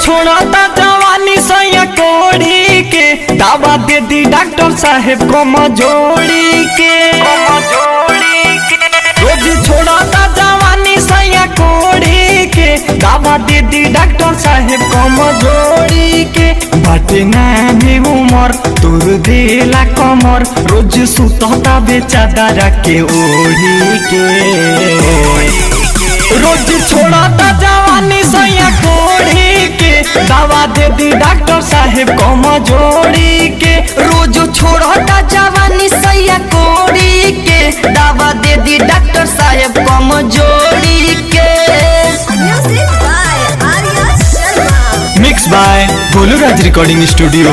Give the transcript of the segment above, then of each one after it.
छोड़ता जवानी सैया कोड़ी के, दवा दे दी डॉक्टर साहेब कमजोरी के। रोज छोड़ता जवानी सैया कोड़ी के, दवा दे दी डॉक्टर साहेब कमजोरी के। बाटे नानी उमर तोर देला कमर, रोज सुतता बेचारा के ओढ़ी के। रोज छोड़ता जवानी सैया कोड़ी के, दवा दे दी डॉक्टर साहेब कमजोरी के। रोज छोड़ता जवानी सैया कोड़ी के, दवा दे दी डॉक्टर साहेब कमजोरी के। Mix by Goluraj recording studio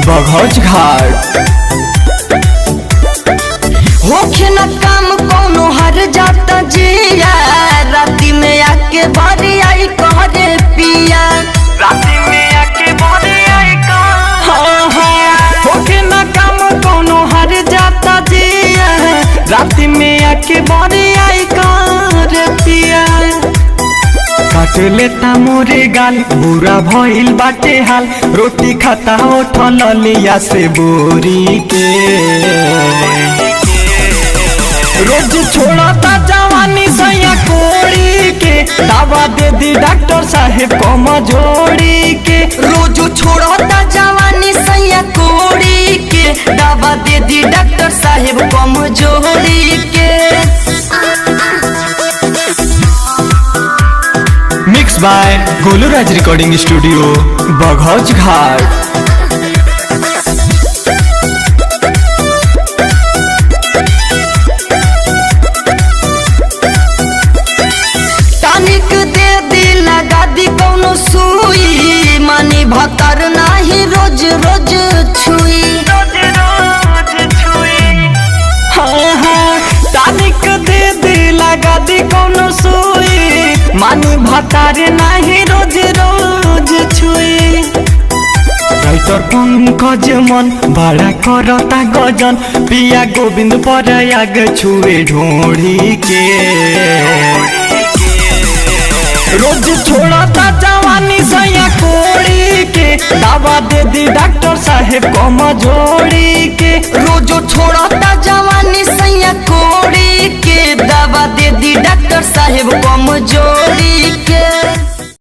Baghauch Ghat. होखे न काम कोनो हर जाता जिया, राती में आके भरी आई कहरे पिया। राती में आके भरी आई होखे न काम कोनो हर जाता जिया, राती में आके भरी आई कहरे पिया। काट लेता मोरे गाल बुरा भइल बाटे हाल, रोटी खाता उठल लिया से बोरी के। रोज छोड़ता जवानी सैया कोड़ी के, दवा दे दी डॉक्टर साहेब कमजोरी के। रोज छोड़ता जवानी सैया कोड़ी के, दवा दे दी डॉक्टर साहेब कमजोरी के। Mix by Goluraj recording studio Baghauch Ghat. सुई मानी भतर नाही रोज रोज छुई। तानिक दे दी लगा दी कोनो सुई, मानी भतर नाही रोज रोज छुई। राइटर पंकज मन बड़ा करता गजन, पिया गोविंद पर आग छुए ढोड़ी के। रोज छोड़ता जवानी सैया कोड़ी के, दवा दे दी डॉक्टर साहेब कमजोरी के। रोज छोड़ता जवानी सैया कोड़ी के, दवा दे दी डॉक्टर साहेब कमजोरी के।